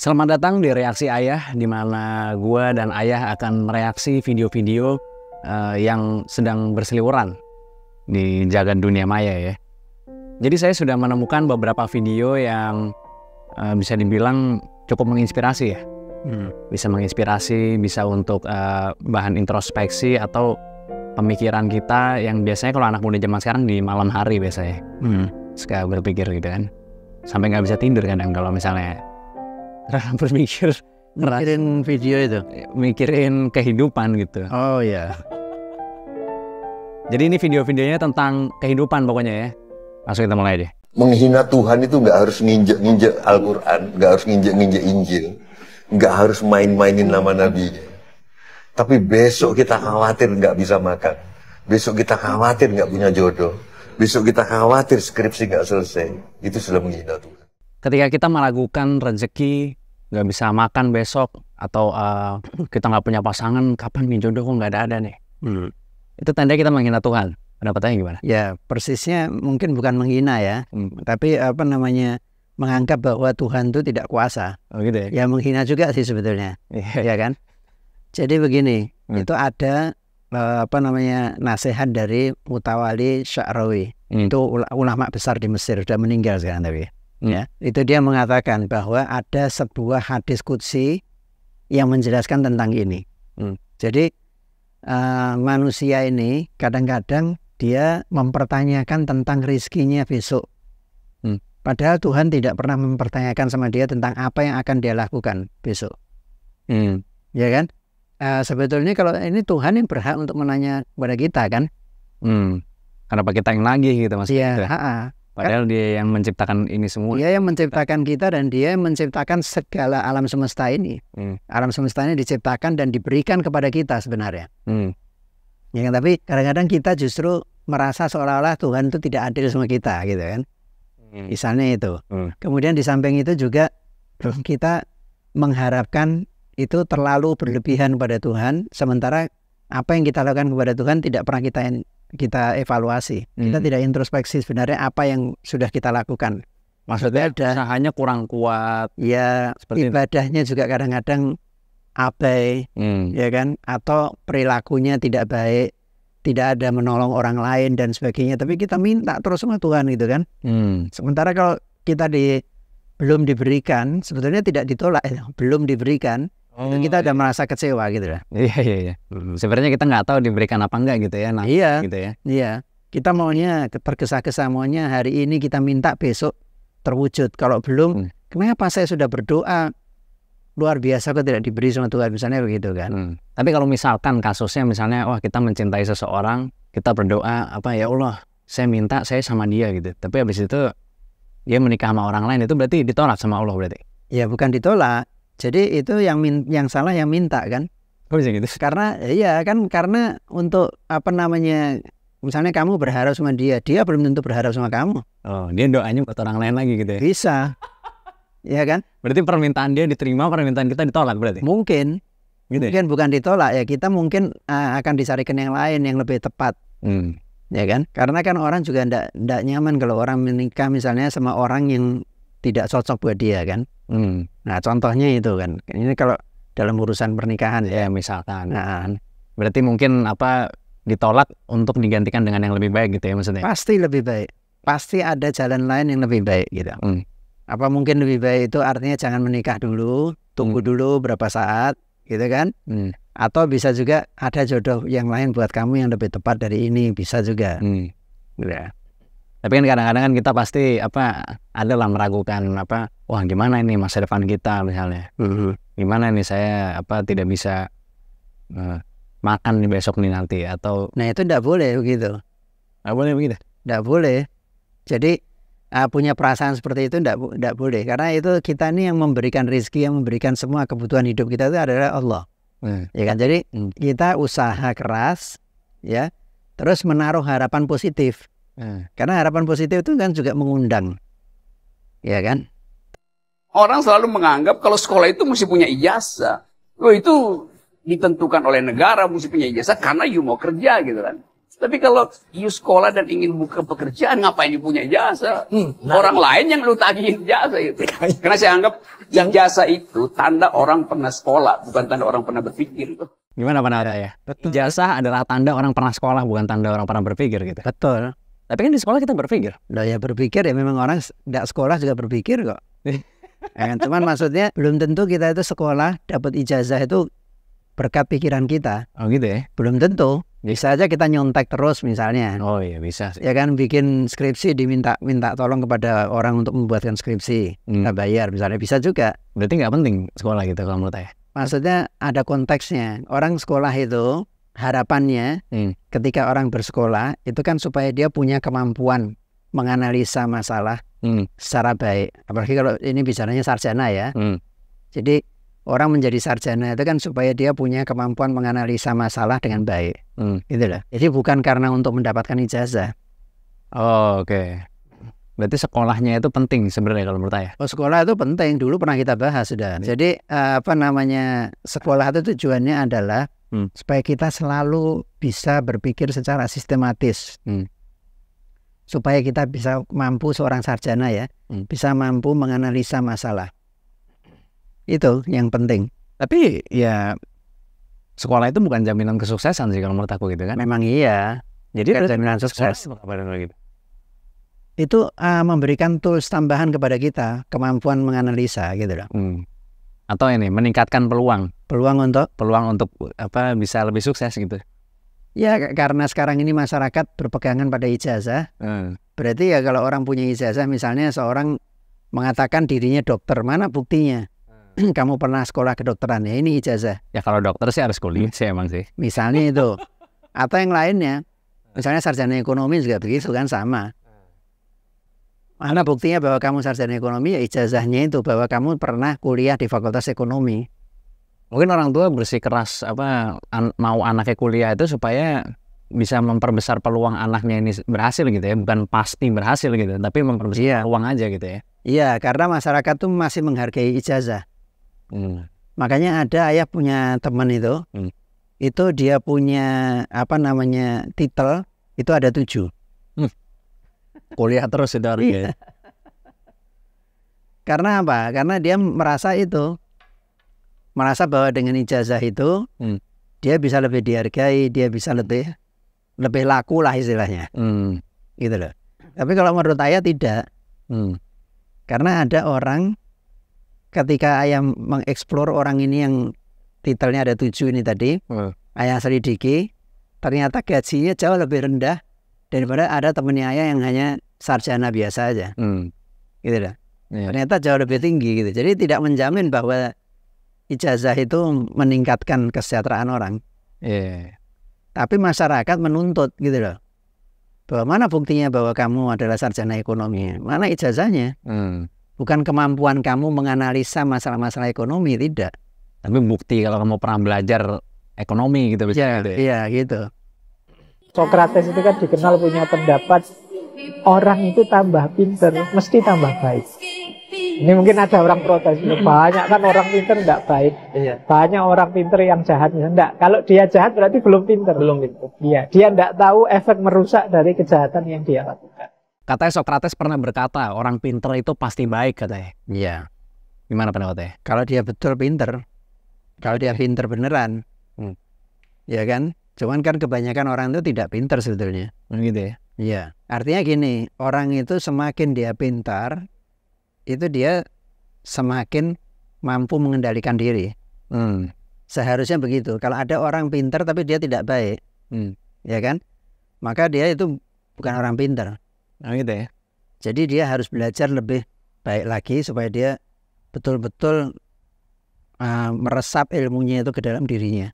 Selamat datang di Reaksi Ayah, di mana gue dan Ayah akan mereaksi video-video yang sedang berseliweran di jagat dunia maya ya. Jadi saya sudah menemukan beberapa video yang bisa dibilang cukup menginspirasi ya. Bisa menginspirasi, bisa untuk bahan introspeksi atau pemikiran kita yang biasanya kalau anak muda zaman sekarang di malam hari biasanya. Suka berpikir gitu kan. Sampai nggak bisa tidur kadang kalau misalnya berpikir, mikirin video itu, mikirin kehidupan gitu. Oh ya. Jadi ini video-videonya tentang kehidupan pokoknya ya. Langsung kita mulai deh. Menghina Tuhan itu nggak harus nginjek-nginjek Al-Quran, nggak harus nginjek-nginjek Injil, nggak harus main-mainin nama Nabi. Tapi besok kita khawatir nggak bisa makan, besok kita khawatir nggak punya jodoh, besok kita khawatir skripsi nggak selesai. Itu sudah menghina Tuhan. Ketika kita meragukan rezeki, nggak bisa makan besok, atau kita nggak punya pasangan, kapan nih jodoh kok nggak ada nih? Itu tanda kita menghina Tuhan. Pendapatnya gimana? Ya persisnya mungkin bukan menghina ya, tapi menganggap bahwa Tuhan itu tidak kuasa. Oh gitu ya? Ya menghina juga sih sebetulnya, ya kan? Jadi begini, itu ada nasihat dari Mutawalli Sya'rawi. Itu ulama besar di Mesir, sudah meninggal sekarang tapi. Ya, itu dia mengatakan bahwa ada sebuah hadis qudsi yang menjelaskan tentang ini. Jadi manusia ini kadang-kadang dia mempertanyakan tentang rizkinya besok. Padahal Tuhan tidak pernah mempertanyakan sama dia tentang apa yang akan dia lakukan besok. Ya kan? Sebetulnya kalau ini Tuhan yang berhak untuk menanya kepada kita kan. Kenapa kita yang lagi gitu mas? Iya. Padahal dia yang menciptakan ini semua. Dia yang menciptakan kita dan dia yang menciptakan segala alam semesta ini. Alam semesta ini diciptakan dan diberikan kepada kita sebenarnya. Ya kan? Tapi kadang-kadang kita justru merasa seolah-olah Tuhan itu tidak adil sama kita gitu kan. Misalnya itu. Kemudian di samping itu juga kita mengharapkan itu terlalu berlebihan pada Tuhan. Sementara apa yang kita lakukan kepada Tuhan tidak pernah kita evaluasi. Kita tidak introspeksi sebenarnya apa yang sudah kita lakukan. Maksudnya usahanya kurang kuat. Ya, ibadahnya juga kadang-kadang abai, ya kan? Atau perilakunya tidak baik, tidak ada menolong orang lain dan sebagainya. Tapi kita minta terus sama Tuhan gitu kan? Sementara kalau kita belum diberikan, sebetulnya tidak ditolak, belum diberikan. Kita udah merasa kecewa gitu lah. Iya. Sebenarnya kita nggak tahu diberikan apa enggak gitu ya. Nah, iya. Gitu ya. Iya. Kita maunya tergesa-gesa, maunya hari ini kita minta besok terwujud. Kalau belum, kenapa saya sudah berdoa luar biasa kok tidak diberi sama Tuhan, misalnya begitu kan. Tapi kalau misalkan kasusnya misalnya wah kita mencintai seseorang, kita berdoa ya Allah, saya minta saya sama dia gitu. Tapi habis itu dia menikah sama orang lain, itu berarti ditolak sama Allah berarti. Ya bukan ditolak. Jadi itu yang salah yang minta kan? Kok bisa gitu? Karena karena untuk misalnya kamu berharap sama dia belum tentu berharap sama kamu. Oh, dia doanya buat orang lain lagi gitu ya? Bisa, ya kan? Berarti permintaan dia diterima, permintaan kita ditolak berarti? Mungkin, gitu mungkin ya? Bukan ditolak ya, kita mungkin akan dicarikan yang lain yang lebih tepat, ya kan? Karena kan orang juga ndak nyaman kalau orang menikah misalnya sama orang yang tidak cocok buat dia kan. Nah contohnya itu kan, ini kalau dalam urusan pernikahan ya misalkan. Nah, berarti mungkin ditolak untuk digantikan dengan yang lebih baik gitu ya maksudnya? Pasti lebih baik, pasti ada jalan lain yang lebih baik gitu. Apa mungkin lebih baik itu artinya jangan menikah dulu, tunggu dulu berapa saat gitu kan? Atau bisa juga ada jodoh yang lain buat kamu yang lebih tepat dari ini, bisa juga. Ya. Tapi kan kadang-kadang kan kita pasti adalah meragukan wah gimana ini masa depan kita misalnya. Gimana nih saya tidak bisa makan nih besok nih nanti atau. Nah itu tidak boleh begitu. Nggak boleh begitu? Tidak boleh. Jadi punya perasaan seperti itu tidak boleh. Karena itu kita ini yang memberikan rezeki, yang memberikan semua kebutuhan hidup kita itu adalah Allah. Ya kan? Jadi kita usaha keras ya, terus menaruh harapan positif. Karena harapan positif itu kan juga mengundang, ya kan? Orang selalu menganggap kalau sekolah itu mesti punya ijazah. Oh itu ditentukan oleh negara mesti punya ijazah karena you mau kerja gitu kan. Tapi kalau you sekolah dan ingin buka pekerjaan, ngapain you punya ijazah? Orang lain yang lu tagihin ijazah itu. Karena saya anggap ijazah itu tanda orang pernah sekolah, bukan tanda orang pernah berpikir. Gimana Pak ya? Ijazah adalah tanda orang pernah sekolah, bukan tanda orang pernah berpikir gitu. Betul. Tapi kan di sekolah kita berpikir. Nah ya berpikir ya memang orang tidak sekolah juga berpikir kok. Ya kan? Cuman maksudnya belum tentu kita itu sekolah dapat ijazah itu berkat pikiran kita. Oh gitu ya? Belum tentu. Bisa aja kita nyontek terus misalnya. Oh iya bisa sih. Ya kan bikin skripsi minta tolong kepada orang untuk membuatkan skripsi. Kita bayar misalnya, bisa juga. Berarti nggak penting sekolah gitu kalau menurut saya. Maksudnya ada konteksnya. Orang sekolah itu harapannya ketika orang bersekolah itu kan supaya dia punya kemampuan menganalisa masalah secara baik. Apalagi kalau ini bicaranya sarjana ya. Jadi orang menjadi sarjana itu kan supaya dia punya kemampuan menganalisa masalah dengan baik. Gitu loh. Jadi bukan karena untuk mendapatkan ijazah. Oh, oke. Berarti sekolahnya itu penting sebenarnya kalau menurut saya. Oh, sekolah itu penting. Dulu pernah kita bahas sudah. Jadi sekolah itu tujuannya adalah supaya kita selalu bisa berpikir secara sistematis. Supaya kita bisa mampu, seorang sarjana ya, bisa mampu menganalisa masalah. Itu yang penting. Tapi ya sekolah itu bukan jaminan kesuksesan sih kalau menurut aku gitu kan. Memang iya. Jadi jaminan sukses. Gitu. Itu memberikan tools tambahan kepada kita, kemampuan menganalisa gitu loh. Atau ini meningkatkan peluang untuk apa bisa lebih sukses gitu. Ya karena sekarang ini masyarakat berpegangan pada ijazah. Berarti ya kalau orang punya ijazah, misalnya seorang mengatakan dirinya dokter, mana buktinya? Kamu pernah sekolah kedokteran ya, ini ijazah. Ya kalau dokter sih harus kuliah sih emang sih. Misalnya itu. Atau yang lainnya. Misalnya sarjana ekonomi juga begitu kan, sama. Mana buktinya bahwa kamu sarjana ekonomi? Ya ijazahnya itu bahwa kamu pernah kuliah di fakultas ekonomi. Mungkin orang tua bersikeras mau anaknya kuliah itu supaya bisa memperbesar peluang anaknya ini berhasil gitu ya, bukan pasti berhasil gitu, tapi memperbesar peluang aja gitu ya. Iya, karena masyarakat tuh masih menghargai ijazah. Makanya ada ayah punya teman itu dia punya titel itu ada 7. Kuliah terus sudah ya. Karena apa? Karena dia merasa bahwa dengan ijazah itu dia bisa lebih dihargai, dia bisa lebih laku lah istilahnya. Gitu loh. Tapi kalau menurut ayah tidak. Karena ada orang ketika ayah mengeksplor orang ini yang titelnya ada 7 ini tadi, ayah selidiki, ternyata gajinya jauh lebih rendah daripada ada temennya ayah yang hanya sarjana biasa aja. Gitu loh. Ternyata jauh lebih tinggi gitu. Jadi tidak menjamin bahwa ijazah itu meningkatkan kesejahteraan orang. Tapi masyarakat menuntut gitu loh. Bahwa mana buktinya bahwa kamu adalah sarjana ekonomi? Mana ijazahnya? Bukan kemampuan kamu menganalisa masalah-masalah ekonomi, tidak. Tapi bukti kalau kamu pernah belajar ekonomi gitu bisa. Iya gitu. Sokrates itu kan dikenal punya pendapat orang itu tambah pinter mesti tambah baik. Ini mungkin ada orang protes, banyak kan orang pinter tidak baik. Banyak orang pinter yang jahat. Enggak, kalau dia jahat berarti belum pinter. Iya, dia tidak tahu efek merusak dari kejahatan yang dia lakukan. Katanya Sokrates pernah berkata, orang pinter itu pasti baik katanya. Iya. Gimana pendapatnya? Kalau dia betul pinter, kalau dia pinter beneran, ya kan? Cuman kan kebanyakan orang itu tidak pinter sebetulnya. Gitu ya? Iya. Artinya gini, orang itu semakin dia pintar, itu dia semakin mampu mengendalikan diri. Seharusnya begitu. Kalau ada orang pintar tapi dia tidak baik, ya kan? Maka dia itu bukan orang pintar. Gitu ya. Jadi dia harus belajar lebih baik lagi supaya dia betul-betul meresap ilmunya itu ke dalam dirinya.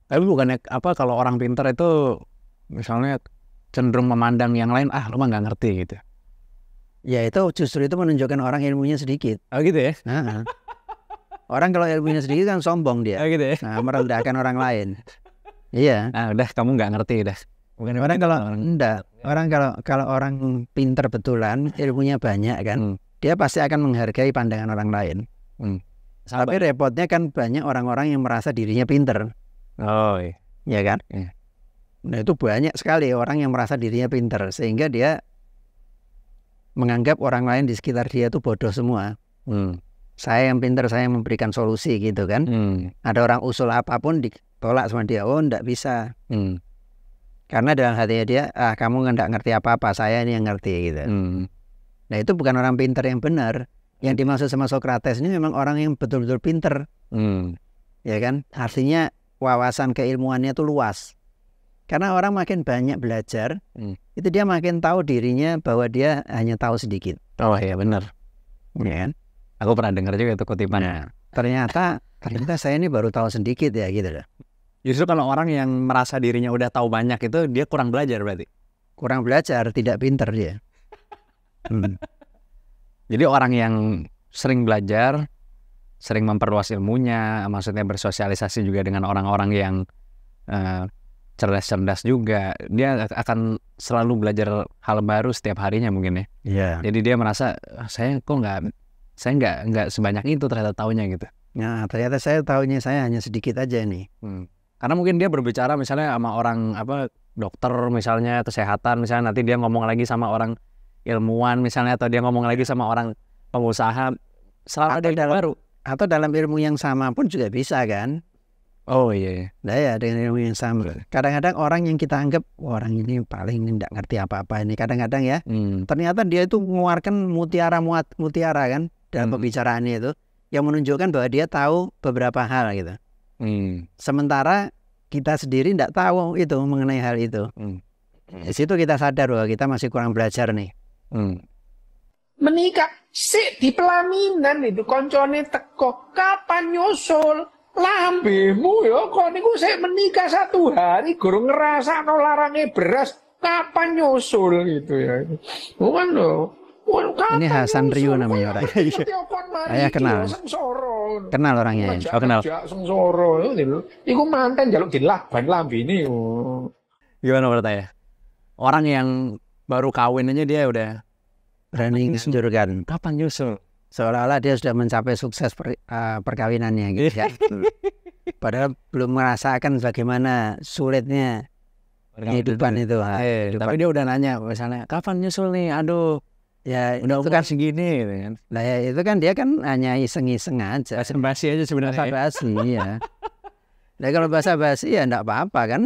Tapi bukannya kalau orang pintar itu misalnya cenderung memandang yang lain, lu mah nggak ngerti gitu. Ya itu justru itu menunjukkan orang ilmunya sedikit. Oh gitu ya? Orang kalau ilmunya sedikit kan sombong dia. Oh gitu ya? Merendahkan orang lain. Iya. Udah kamu nggak ngerti udah. Bukan orang kalau orang pinter betulan, ilmunya banyak kan, dia pasti akan menghargai pandangan orang lain. Tapi repotnya kan banyak orang-orang yang merasa dirinya pinter. Oh iya. Ya kan? Nah itu banyak sekali orang yang merasa dirinya pinter sehingga dia menganggap orang lain di sekitar dia itu bodoh semua. Saya yang pinter, saya yang memberikan solusi gitu kan. Ada orang usul apapun ditolak sama dia, oh ndak bisa. Karena dalam hatinya dia, kamu nggak ngerti apa-apa, saya ini yang ngerti gitu. Nah itu bukan orang pinter yang benar. Yang dimaksud sama Sokrates ini memang orang yang betul-betul pinter. Ya kan, artinya wawasan keilmuannya itu luas. Karena orang makin banyak belajar, itu dia makin tahu dirinya bahwa dia hanya tahu sedikit. Oh iya benar. Ya kan? Aku pernah dengar juga itu kutipan. Nah, ternyata saya ini baru tahu sedikit ya gitu loh. Justru kalau orang yang merasa dirinya udah tahu banyak itu dia kurang belajar berarti. Kurang belajar, tidak pinter dia. Jadi orang yang sering belajar, sering memperluas ilmunya, maksudnya bersosialisasi juga dengan orang-orang yang cerdas-cerdas juga, dia akan selalu belajar hal baru setiap harinya mungkin ya. Iya. Jadi dia merasa saya nggak sebanyak itu ternyata taunya gitu. Nah ternyata saya taunya saya hanya sedikit aja nih. Karena mungkin dia berbicara misalnya sama orang dokter misalnya, kesehatan misalnya, nanti dia ngomong lagi sama orang ilmuwan misalnya, atau dia ngomong lagi sama orang pengusaha, selalu ada yang baru. Atau dalam ilmu yang sama pun juga bisa kan. Oh iya. Nah ya dengan ilmu yang sama. Kadang-kadang orang yang kita anggap orang ini paling tidak ngerti apa-apa ini, kadang-kadang ya ternyata dia itu mengeluarkan mutiara kan dalam pembicaraannya itu, yang menunjukkan bahwa dia tahu beberapa hal gitu. Sementara kita sendiri tidak tahu itu mengenai hal itu. Di situ kita sadar bahwa kita masih kurang belajar nih. Menikah sik di pelaminan itu koncone teko, kapan nyusul? Lambemu ya kok niku sik menikah 1 hari gurung ngrasakno larange beras, kapan nyusul gitu ya. Bukan lho. Ini Hasan Ryu namanya orang. Saya kenal. Kenal orangnya. Oh kenal. Sengsara iku manten njaluk dilaban lambene. Gimana menurut saya? Orang yang baru kawin aja dia udah berani menjurkan. Kapan nyusul? Seolah-olah dia sudah mencapai sukses perkawinannya gitu ya. Padahal belum merasakan bagaimana sulitnya kehidupan itu. Tapi dia udah nanya misalnya, kapan nyusul nih? Aduh, ya udah itu kan segini gitu kan. Nah ya itu kan dia kan hanya iseng-iseng aja. Basa-basi aja sebenarnya. Basa-basi ya. Nah kalau basa-basi ya enggak apa-apa kan.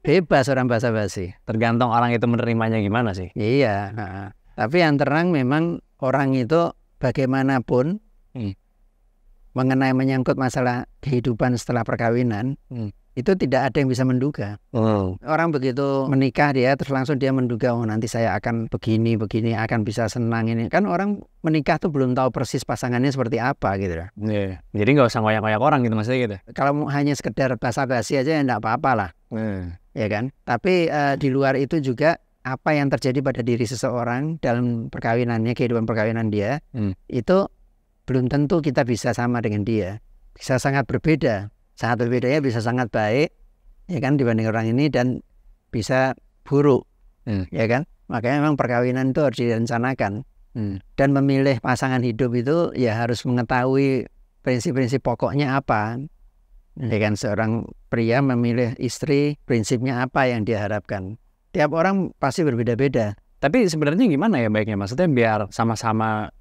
Bebas orang basa-basi. Tergantung orang itu menerimanya gimana sih. Iya. Tapi yang terang memang orang itu bagaimanapun mengenai menyangkut masalah kehidupan setelah perkawinan, itu tidak ada yang bisa menduga. Orang begitu menikah dia terus langsung dia menduga, oh nanti saya akan begini akan bisa senang ini. Kan orang menikah tuh belum tahu persis pasangannya seperti apa gitu. Jadi nggak usah ngoyak-ngoyak orang gitu maksudnya gitu. Kalau hanya sekedar basa-basi aja ya enggak apa-apa lah. Ya kan. Tapi di luar itu juga apa yang terjadi pada diri seseorang dalam perkawinannya, kehidupan perkawinan dia, itu belum tentu kita bisa sama dengan dia. Bisa sangat berbeda. Sangat berbedanya bisa sangat baik, ya kan, dibanding orang ini, dan bisa buruk, ya kan. Makanya memang perkawinan itu harus direncanakan. Dan memilih pasangan hidup itu ya harus mengetahui prinsip-prinsip pokoknya apa. Ya kan, seorang pria memilih istri, prinsipnya apa yang dia harapkan. Tiap orang pasti berbeda-beda. Tapi sebenarnya gimana ya baiknya? Maksudnya biar sama-sama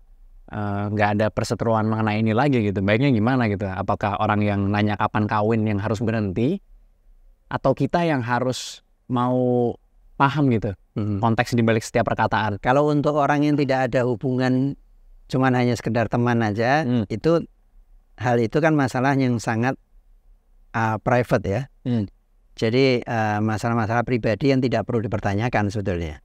nggak ada perseteruan mengenai ini lagi gitu. Baiknya gimana gitu? Apakah orang yang nanya kapan kawin yang harus berhenti? Atau kita yang harus mau paham gitu konteks dibalik setiap perkataan? Kalau untuk orang yang tidak ada hubungan, cuman hanya sekedar teman aja, itu hal itu kan masalah yang sangat private ya. Jadi masalah-masalah pribadi yang tidak perlu dipertanyakan sebetulnya,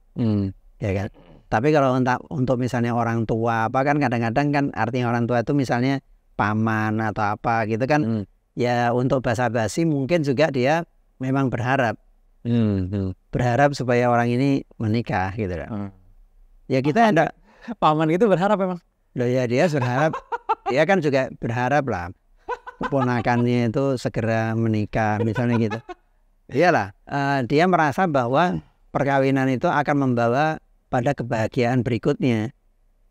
ya kan. Tapi kalau untuk misalnya orang tua apa kan kadang-kadang kan artinya orang tua itu misalnya paman atau apa gitu kan, ya untuk basa-basi mungkin juga dia memang berharap supaya orang ini menikah gitu kan. Ya kita ada paman gitu berharap emang. Loh ya dia berharap, dia kan juga berharap lah keponakannya itu segera menikah misalnya gitu. Iyalah, dia merasa bahwa perkawinan itu akan membawa pada kebahagiaan berikutnya.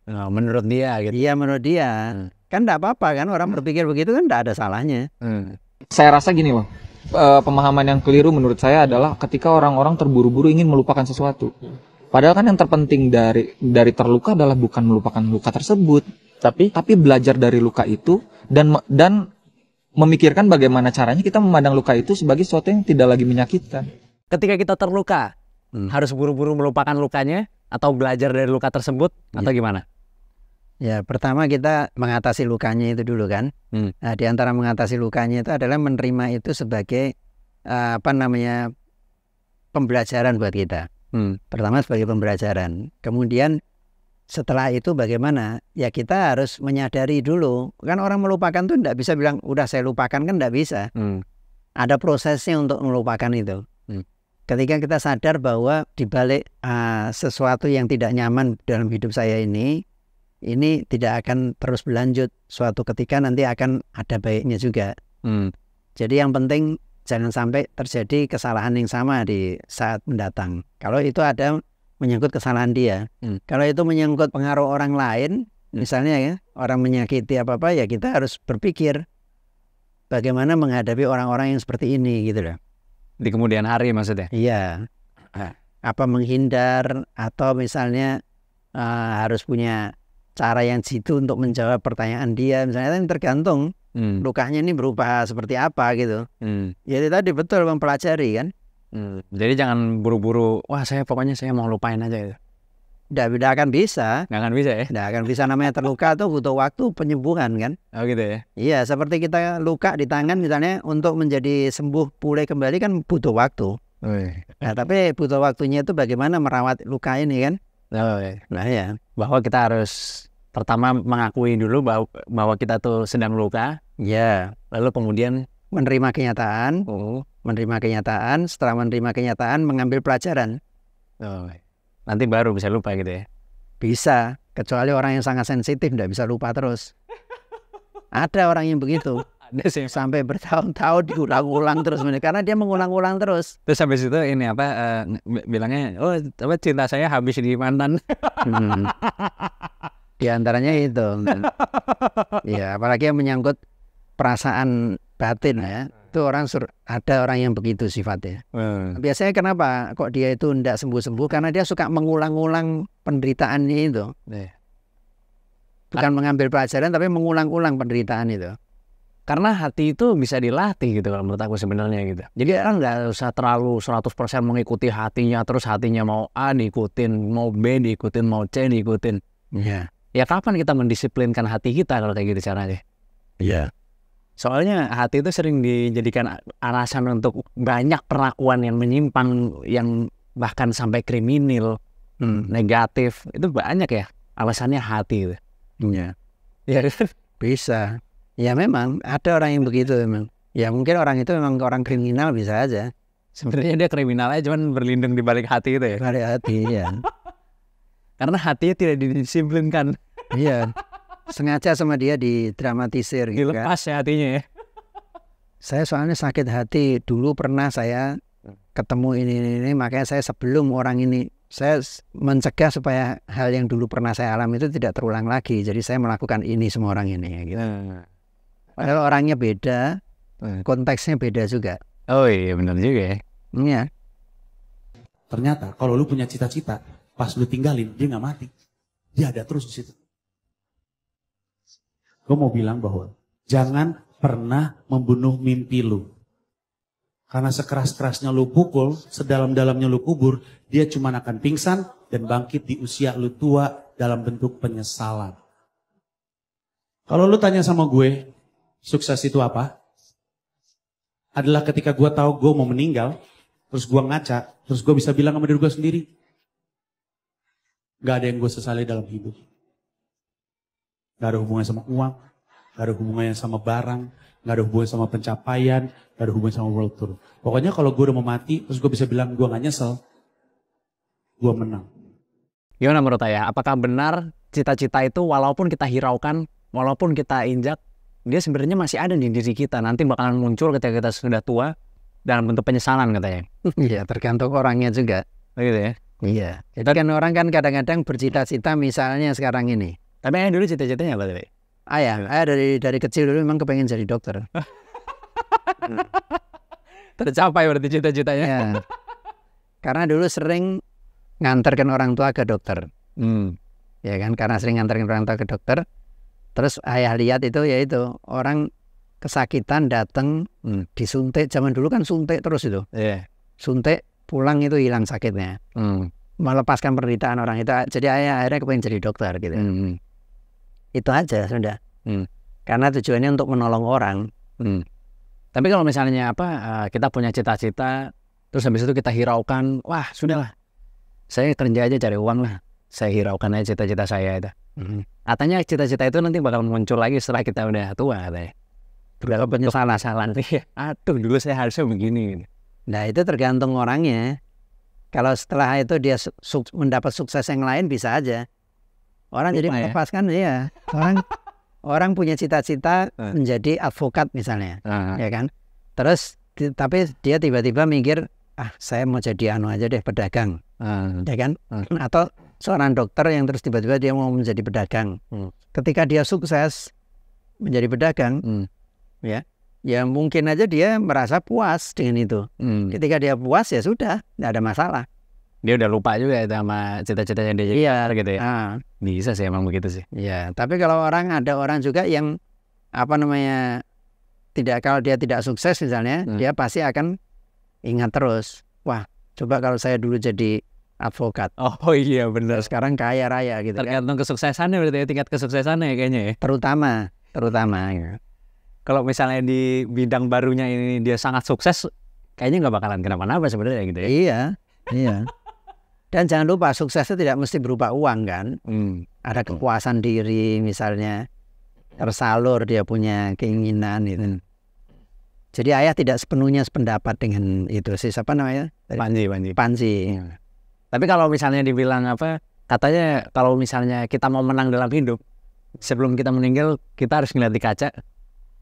Menurut dia gitu. Iya menurut dia. Kan enggak apa-apa kan, orang berpikir begitu kan enggak ada salahnya. Saya rasa gini loh, pemahaman yang keliru menurut saya adalah ketika orang-orang terburu-buru ingin melupakan sesuatu. Padahal kan yang terpenting dari terluka adalah bukan melupakan luka tersebut, tapi belajar dari luka itu dan memikirkan bagaimana caranya kita memandang luka itu sebagai sesuatu yang tidak lagi menyakitkan. Ketika kita terluka, harus buru-buru melupakan lukanya atau belajar dari luka tersebut atau gimana? Ya, pertama kita mengatasi lukanya itu dulu kan. Nah, di antara mengatasi lukanya itu adalah menerima itu sebagai pembelajaran buat kita. Pertama sebagai pembelajaran. Kemudian setelah itu bagaimana? Ya kita harus menyadari dulu. Kan orang melupakan tuh tidak bisa bilang udah saya lupakan, kan tidak bisa. Ada prosesnya untuk melupakan itu. Ketika kita sadar bahwa dibalik sesuatu yang tidak nyaman dalam hidup saya ini tidak akan terus berlanjut. Suatu ketika nanti akan ada baiknya juga. Jadi yang penting jangan sampai terjadi kesalahan yang sama di saat mendatang. Kalau itu ada menyangkut kesalahan dia. Kalau itu menyangkut pengaruh orang lain, misalnya ya, orang menyakiti apa-apa, ya kita harus berpikir bagaimana menghadapi orang-orang yang seperti ini gitu loh. Di kemudian hari maksudnya? Iya. Apa menghindar atau misalnya harus punya cara yang jitu untuk menjawab pertanyaan dia. Misalnya kan tergantung lukanya ini berupa seperti apa gitu. Ya tadi betul mempelajari kan. Jadi jangan buru-buru, wah pokoknya saya mau lupain aja gitu. Tidak akan bisa. Nggak akan bisa ya? Tidak akan bisa, namanya terluka tuh butuh waktu penyembuhan kan. Oh gitu ya? Iya, seperti kita luka di tangan misalnya untuk menjadi sembuh pulih kembali kan butuh waktu. Nah, tapi butuh waktunya itu bagaimana merawat luka ini kan. Nah ya, bahwa kita harus pertama mengakui dulu bahwa kita tuh sedang luka. Ya. Lalu kemudian menerima kenyataan. Menerima kenyataan, setelah menerima kenyataan mengambil pelajaran. Nanti baru bisa lupa gitu ya? Bisa, kecuali orang yang sangat sensitif tidak bisa lupa terus. Ada orang yang begitu. Ada sih. Sampai bertahun-tahun diulang-ulang terus, karena dia mengulang-ulang terus. Terus habis itu ini bilangnya, cinta saya habis di mantan. Di antaranya itu. Ya, apalagi yang menyangkut perasaan batin ya. Itu ada orang yang begitu sifatnya. Biasanya kenapa kok dia itu tidak sembuh-sembuh? Karena dia suka mengulang-ulang penderitaannya itu. Bukan mengambil pelajaran tapi mengulang-ulang penderitaan itu. Karena hati itu bisa dilatih gitu kalau menurut aku sebenarnya gitu. Jadi orang nggak usah terlalu 100% mengikuti hatinya, terus hatinya mau A diikutin, mau B diikutin, mau C diikutin. Ya kapan kita mendisiplinkan hati kita kalau kayak gitu caranya? Iya. Soalnya hati itu sering dijadikan alasan untuk banyak perlakuan yang menyimpang, yang bahkan sampai kriminal, negatif. Itu banyak ya alasannya hati itu. Iya. Ya kan? Bisa. Ya memang ada orang yang begitu memang. Ya mungkin orang itu memang orang kriminal bisa aja. Sebenarnya dia kriminalnya cuman berlindung di balik hati itu ya. Balik hati ya. Karena hatinya tidak didisiplinkan. Iya. Sengaja sama dia didramatisir gitu kan. Dilepas ya hatinya ya. Saya soalnya sakit hati dulu, pernah saya ketemu ini, makanya saya sebelum orang ini, saya mencegah supaya hal yang dulu pernah saya alami itu tidak terulang lagi. Jadi saya melakukan ini semua orang ini ya gitu. Padahal orangnya beda, konteksnya beda juga. Oh iya benar juga ya. Iya. Ternyata kalau lu punya cita-cita, pas lu tinggalin dia nggak mati, dia ada terus di situ. Gue mau bilang bahwa jangan pernah membunuh mimpi lu. Karena sekeras-kerasnya lu pukul, sedalam-dalamnya lu kubur, dia cuma akan pingsan dan bangkit di usia lu tua dalam bentuk penyesalan. Kalau lu tanya sama gue, sukses itu apa? Adalah ketika gue tahu gue mau meninggal, terus gue ngaca, terus gue bisa bilang sama diri gue sendiri, gak ada yang gue sesali dalam hidup. Gak ada hubungannya sama uang, gak ada hubungannya sama barang, gak ada hubungannya sama pencapaian, gak ada hubungannya sama world tour. Pokoknya kalau gue udah mau mati, terus gue bisa bilang gue gak nyesel, gue menang. Gimana menurut Ayah? Apakah benar cita-cita itu walaupun kita hiraukan, walaupun kita injak, dia sebenarnya masih ada di diri kita. Nanti bakalan muncul ketika kita sudah tua dalam bentuk penyesalan katanya. Iya, tergantung orangnya juga. Begitu ya? Iya. Jadi kan orang kan kadang-kadang bercita-cita misalnya sekarang ini. Tapi Ayah dulu cita-citanya apa tadi? Ayah dari kecil dulu memang kepengen jadi dokter. Tercapai berarti cita-citanya. Ya. Karena dulu sering nganterkan orang tua ke dokter. Ya kan, karena sering nganterin orang tua ke dokter. Terus ayah lihat itu, yaitu orang kesakitan datang disuntik. Zaman dulu kan suntik terus itu. Suntik pulang itu hilang sakitnya. Melepaskan penderitaan orang itu. Jadi ayah akhirnya kepengen jadi dokter gitu. Itu aja sudah. Karena tujuannya untuk menolong orang. Tapi kalau misalnya kita punya cita-cita, terus habis itu kita hiraukan, wah sudahlah, saya kerja aja cari uang lah, saya hiraukan aja cita-cita saya itu. Katanya cita-cita itu nanti bakal muncul lagi setelah kita udah tua katanya. Berapa penyesalan-salan. Aduh dulu saya harusnya begini. Nah itu tergantung orangnya. Kalau setelah itu dia mendapat sukses yang lain bisa aja. Orang jadi melepaskan ya. Orang punya cita-cita menjadi advokat misalnya, ya kan. Terus tapi dia tiba-tiba mikir, saya mau jadi aja deh, pedagang, ya kan. Atau seorang dokter yang terus tiba-tiba dia mau menjadi pedagang. Ketika dia sukses menjadi pedagang, ya mungkin aja dia merasa puas dengan itu. Ketika dia puas ya sudah, tidak ada masalah. Dia udah lupa juga sama cita-citanya dia jadi gitu ya. Bisa sih emang begitu sih. Ya, tapi kalau ada orang juga yang kalau dia tidak sukses misalnya, dia pasti akan ingat terus. Wah, coba kalau saya dulu jadi advokat. Oh iya benar. Sekarang kaya raya gitu. Tergantung kesuksesannya berarti ya, tingkat kesuksesannya ya kayaknya ya. Terutama ya. Kalau misalnya di bidang barunya ini dia sangat sukses, kayaknya nggak bakalan kenapa-napa sebenarnya gitu ya. Iya. Dan jangan lupa suksesnya tidak mesti berupa uang kan. Ada kepuasan diri misalnya, tersalur dia punya keinginan itu. Jadi ayah tidak sepenuhnya sependapat dengan itu sih. Siapa namanya? Panji. Tapi kalau misalnya dibilang katanya kalau misalnya kita mau menang dalam hidup, sebelum kita meninggal kita harus ngeliat di kaca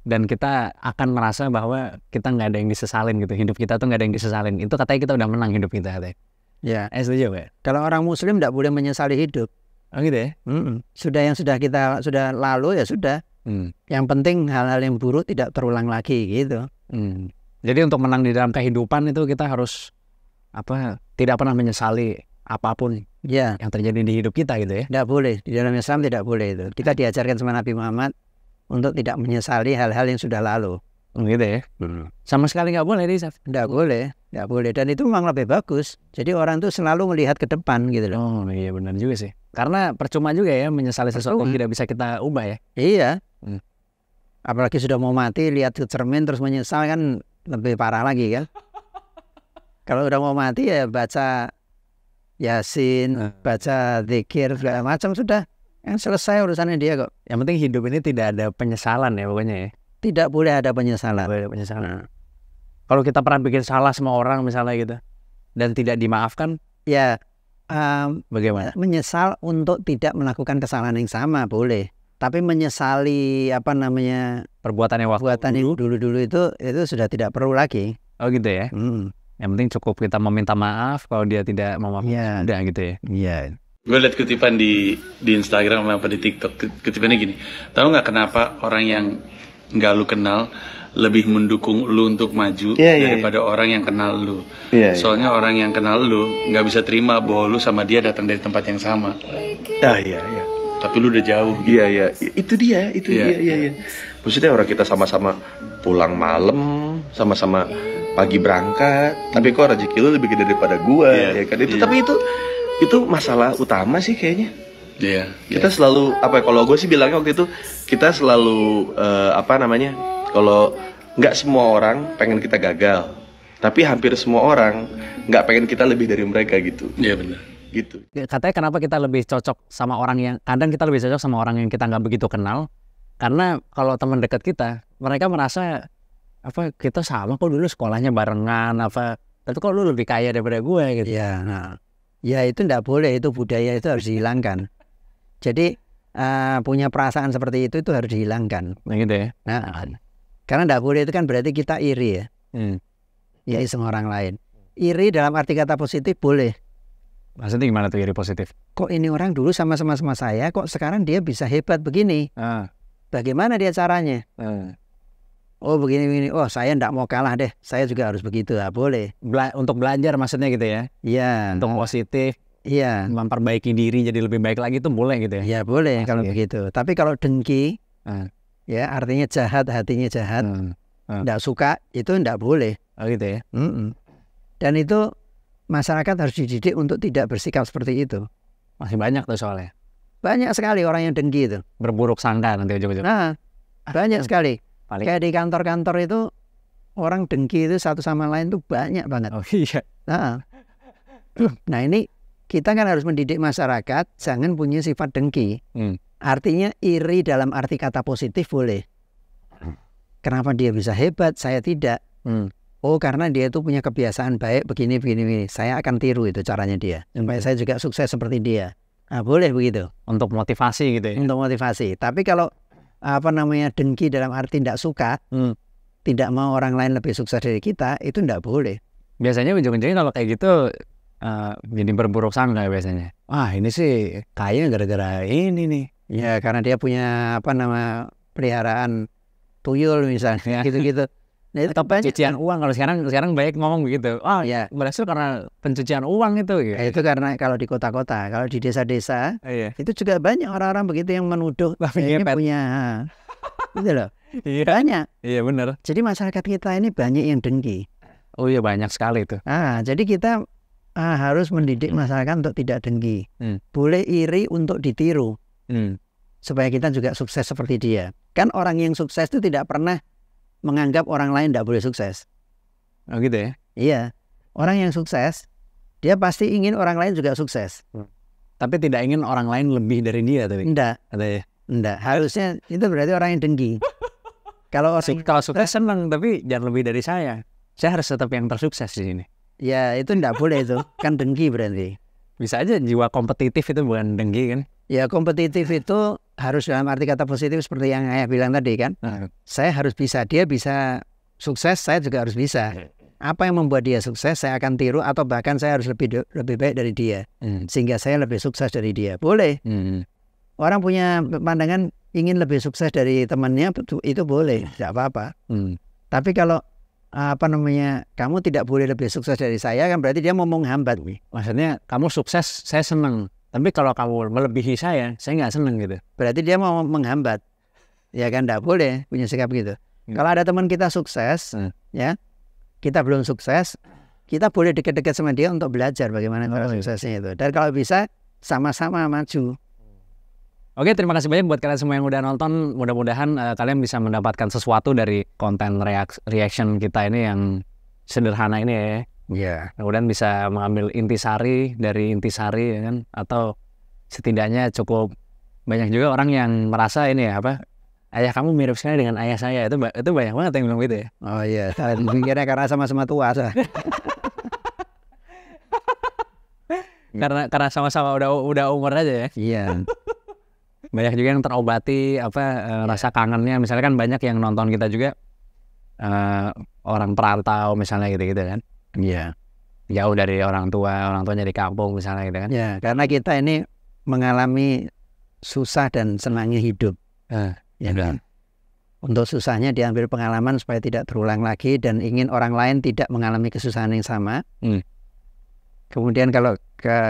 dan kita akan merasa bahwa kita nggak ada yang disesalin gitu. Hidup kita tuh nggak ada yang disesalin. Itu katanya kita udah menang hidup kita katanya. Ya, setuju Pak. Kalau orang Muslim tidak boleh menyesali hidup. Oh gitu ya? Yang sudah lalu ya sudah. Yang penting hal-hal yang buruk tidak terulang lagi gitu. Jadi untuk menang di dalam kehidupan itu kita harus tidak pernah menyesali apapun yang terjadi di hidup kita gitu ya? Tidak boleh, di dalam Islam tidak boleh itu. Kita diajarkan sama Nabi Muhammad untuk tidak menyesali hal-hal yang sudah lalu. Gitu ya? Sama sekali nggak boleh nih, Saf? Nggak boleh. Dan itu memang lebih bagus. Jadi orang tuh selalu melihat ke depan gitu loh. Oh iya benar juga sih. Karena percuma juga ya menyesali sesuatu yang tidak bisa kita ubah ya. Iya. Apalagi sudah mau mati, lihat ke cermin terus menyesal kan lebih parah lagi kan. Kalau udah mau mati ya baca Yasin, baca zikir segala macam sudah. Yang selesai urusannya dia kok. Yang penting hidup ini tidak ada penyesalan ya pokoknya ya. Tidak boleh ada penyesalan. Kalau kita pernah bikin salah sama orang misalnya gitu dan tidak dimaafkan, ya bagaimana? Menyesal untuk tidak melakukan kesalahan yang sama boleh. Tapi menyesali perbuatan yang dulu itu sudah tidak perlu lagi. Oh gitu ya. Yang penting cukup kita meminta maaf kalau dia tidak memaafkan. Udah gitu ya. Iya. Gue liat kutipan di Instagram apa di TikTok. Kutipannya gini. Tahu nggak kenapa orang yang nggak lu kenal lebih mendukung lu untuk maju daripada orang yang kenal lu. Soalnya orang yang kenal lu nggak bisa terima bahwa lu sama dia datang dari tempat yang sama. Tapi lu udah jauh. Iya. Itu dia. Maksudnya orang kita sama-sama pulang malam, sama-sama pagi berangkat, tapi kok rezeki lu lebih gede daripada gua, ya kan? Tapi itu masalah utama sih kayaknya. Kita selalu kalau gue sih bilangnya waktu itu kita selalu kalau nggak semua orang pengen kita gagal, tapi hampir semua orang nggak pengen kita lebih dari mereka gitu. Iya benar. Gitu. Katanya kenapa kita lebih cocok sama orang yang kadang kita lebih cocok sama orang yang kita nggak begitu kenal, karena kalau teman dekat kita mereka merasa kita sama kok dulu sekolahnya barengan tapi kok lu lebih kaya daripada gue gitu. Ya itu tidak boleh, itu budaya itu harus dihilangkan. Jadi punya perasaan seperti itu harus dihilangkan. Gitu ya. Karena tidak boleh itu kan berarti kita iri ya. Iri sama orang lain. Iri dalam arti kata positif boleh. Maksudnya gimana tuh iri positif? Kok ini orang dulu sama-sama saya, kok sekarang dia bisa hebat begini? Bagaimana dia caranya? Oh begini-begini, oh saya ndak mau kalah deh, saya juga harus begitu, boleh. Untuk belajar maksudnya gitu ya? Iya. Untuk positif, iya. memperbaiki diri jadi lebih baik lagi itu boleh gitu ya? Ya boleh kalau begitu. Tapi kalau dengki, ya artinya jahat, hatinya jahat, ndak suka, itu ndak boleh. Oh gitu ya? Dan itu masyarakat harus dididik untuk tidak bersikap seperti itu. Masih banyak tuh soalnya. Banyak sekali orang yang dengki itu. Berburuk sangka nanti ujung-ujung. Nah, banyak sekali. Kayak di kantor-kantor itu orang dengki itu satu sama lain tuh banyak banget. Oh iya. Nah ini kita kan harus mendidik masyarakat jangan punya sifat dengki. Artinya iri dalam arti kata positif boleh. Kenapa dia bisa hebat, saya tidak? Oh karena dia itu punya kebiasaan baik begini. Saya akan tiru itu caranya dia. Supaya saya juga sukses seperti dia. Nah boleh begitu. Untuk motivasi gitu ya? Untuk motivasi. Tapi kalau dengki dalam arti tidak suka, tidak mau orang lain lebih sukses dari kita, itu tidak boleh. Biasanya ujung-ujungnya kalau kayak gitu jadi berburuk sangka biasanya. Wah ini sih kaya gara-gara ini nih. Ya karena dia punya peliharaan tuyul misalnya, gitu-gitu. Nah, atau pencucian uang, kalau sekarang baik ngomong begitu. Ya berhasil karena pencucian uang itu. Gitu. Itu karena kalau di kota-kota, kalau di desa-desa, itu juga banyak orang-orang begitu yang menuduh punya, gitu loh. Iya. Banyak. Iya benar. Jadi masyarakat kita ini banyak yang dengki. Oh iya banyak sekali itu. Jadi kita harus mendidik masyarakat untuk tidak dengki. Boleh iri untuk ditiru, supaya kita juga sukses seperti dia. Kan orang yang sukses itu tidak pernah menganggap orang lain tidak boleh sukses. Oh gitu ya? Iya. Orang yang sukses, dia pasti ingin orang lain juga sukses. Tapi tidak ingin orang lain lebih dari dia tadi? Enggak. Enggak. Harusnya itu berarti orang yang dengki. Kalau sukses senang, tapi jangan lebih dari saya. Saya harus tetap yang tersukses di sini. Ya itu enggak boleh itu. Kan dengki berarti. Bisa aja jiwa kompetitif itu bukan dengki kan? Ya kompetitif itu harus dalam arti kata positif seperti yang Ayah bilang tadi kan. Saya harus bisa, dia bisa sukses, saya juga harus bisa. Apa yang membuat dia sukses saya akan tiru atau bahkan saya harus lebih baik dari dia. Sehingga saya lebih sukses dari dia. Boleh. Orang punya pandangan ingin lebih sukses dari temannya itu boleh, tidak apa-apa. Tapi kalau kamu tidak boleh lebih sukses dari saya kan berarti dia mau menghambat. Maksudnya kamu sukses, saya senang. Tapi kalau kamu melebihi saya nggak senang gitu. Berarti dia mau menghambat. Ya kan tidak boleh punya sikap gitu. Kalau ada teman kita sukses, ya kita belum sukses, kita boleh dekat-dekat sama dia untuk belajar bagaimana cara suksesnya itu. Dan kalau bisa sama-sama maju. Oke, terima kasih banyak buat kalian semua yang udah nonton. Mudah-mudahan kalian bisa mendapatkan sesuatu dari konten reaction kita ini yang sederhana ini ya. Iya. Kemudian bisa mengambil intisari dari intisari ya kan, atau setidaknya cukup banyak juga orang yang merasa ini ya ayah kamu mirip sekali dengan ayah saya. Itu banyak banget yang bilang gitu ya. Oh iya, mikirnya karena sama-sama tua. karena sama-sama udah umur aja ya. Iya. Banyak juga yang terobati rasa kangennya. Misalnya kan banyak yang nonton kita juga orang perantau misalnya gitu-gitu kan. Iya. Jauh dari orang tuanya di kampung misalnya gitu kan. Ya, karena kita ini mengalami susah dan senangnya hidup. Ya kan. Untuk susahnya diambil pengalaman supaya tidak terulang lagi dan ingin orang lain tidak mengalami kesusahan yang sama. Kemudian kalau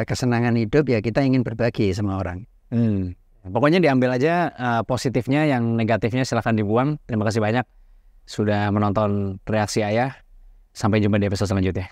kesenangan hidup ya kita ingin berbagi sama orang. Pokoknya diambil aja positifnya, yang negatifnya silahkan dibuang. Terima kasih banyak sudah menonton reaksi Ayah. Sampai jumpa di episode selanjutnya.